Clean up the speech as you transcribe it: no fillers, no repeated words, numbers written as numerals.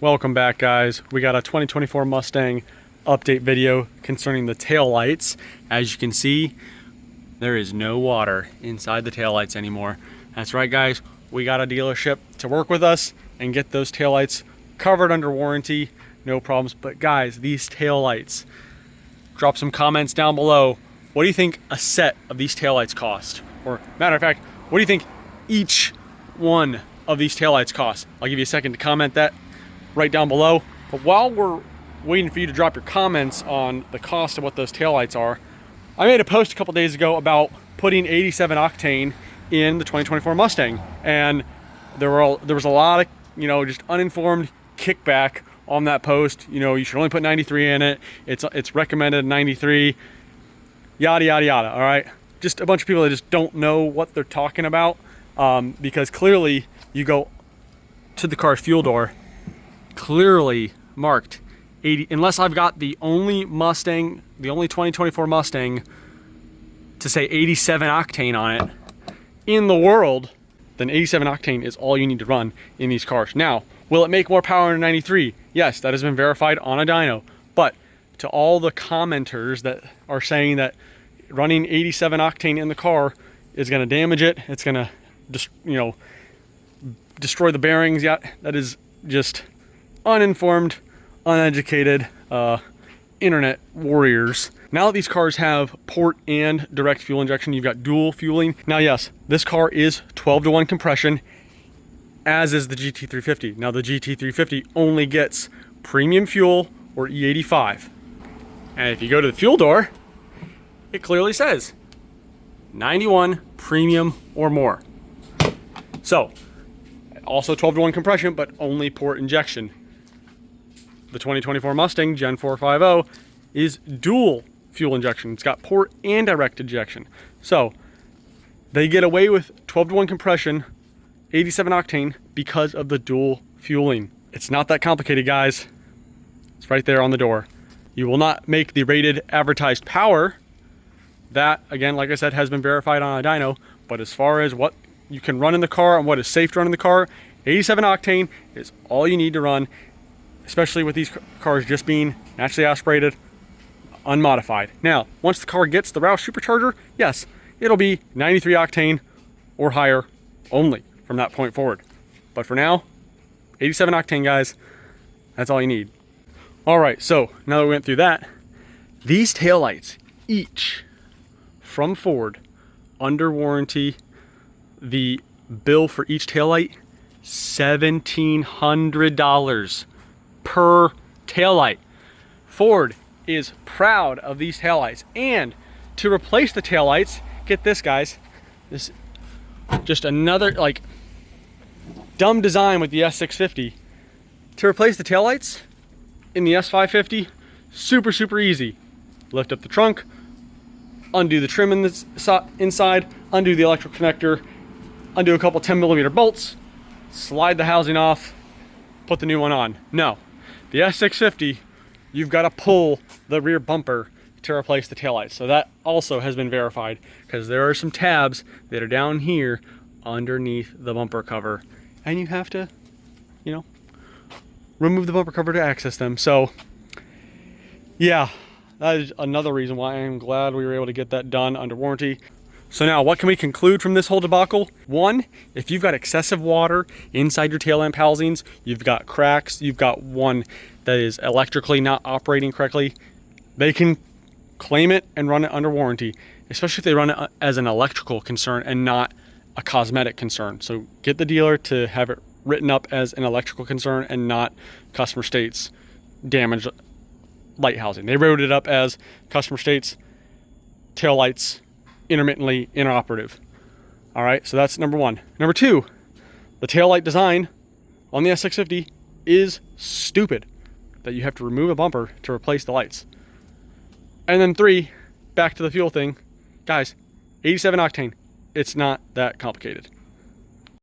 Welcome back, guys. We got a 2024 Mustang update video concerning the taillights. As you can see, there is no water inside the taillights anymore. That's right, guys. We got a dealership to work with us and get those taillights covered under warranty. No problems. But guys, these taillights, drop some comments down below. What do you think a set of these taillights cost? Or matter of fact, what do you think each one of these taillights cost? I'll give you a second to comment that right down below. But while we're waiting for you to drop your comments on the cost of what those taillights are, I made a post a couple days ago about putting 87 octane in the 2024 Mustang, and there was a lot of just uninformed kickback on that post. You should only put 93 in it. It's recommended 93. Yada yada yada. All right, just a bunch of people that just don't know what they're talking about, because clearly you go to the car's fuel door, clearly marked 80, unless I've got the only 2024 Mustang to say 87 octane on it in the world, then 87 octane is all you need to run in these cars. Now, will it make more power than 93? Yes, that has been verified on a dyno. But to all the commenters that are saying that running 87 octane in the car is going to damage it, it's going to destroy the bearings, yeah, that is just uninformed, uneducated internet warriors. Now that these cars have port and direct fuel injection, you've got dual fueling. Now, yes, this car is 12-to-1 compression, as is the GT350. Now, the GT350 only gets premium fuel or E85. And if you go to the fuel door, it clearly says 91 premium or more. So, also 12-to-1 compression, but only port injection. The 2024 Mustang Gen 450 is dual fuel injection. It's got port and direct injection. So they get away with 12-to-1 compression, 87 octane, because of the dual fueling. It's not that complicated, guys. It's right there on the door. You will not make the rated advertised power. That, again, like I said, has been verified on a dyno. But as far as what you can run in the car and what is safe to run in the car, 87 octane is all you need to run, especially with these cars just being naturally aspirated, unmodified. Now, once the car gets the Roush supercharger, yes, it'll be 93 octane or higher only from that point forward. But for now, 87 octane, guys, that's all you need. All right, so now that we went through that, these taillights, each from Ford, under warranty, the bill for each taillight, $1,700 per taillight. Ford is proud of these taillights, and to replace the taillights, get this, guys, this just another dumb design with the S650. To replace the taillights in the S550, super easy. Lift up the trunk, undo the trim in this inside, undo the electrical connector, undo a couple 10mm bolts, slide the housing off, put the new one on. No, the S650, you've got to pull the rear bumper to replace the taillights. So that also has been verified, because there are some tabs that are down here underneath the bumper cover, and you have to, remove the bumper cover to access them. So yeah, that is another reason why I'm glad we were able to get that done under warranty. So now, what can we conclude from this whole debacle? One, if you've got excessive water inside your tail lamp housings, you've got cracks, you've got one that is electrically not operating correctly, they can claim it and run it under warranty, especially if they run it as an electrical concern and not a cosmetic concern. So get the dealer to have it written up as an electrical concern and not customer states damaged light housing. They wrote it up as customer states tail lights intermittently inoperative. All right, so that's number one. Number two, the taillight design on the S650 is stupid, that you have to remove a bumper to replace the lights. And then three, back to the fuel thing, guys, 87 octane, it's not that complicated.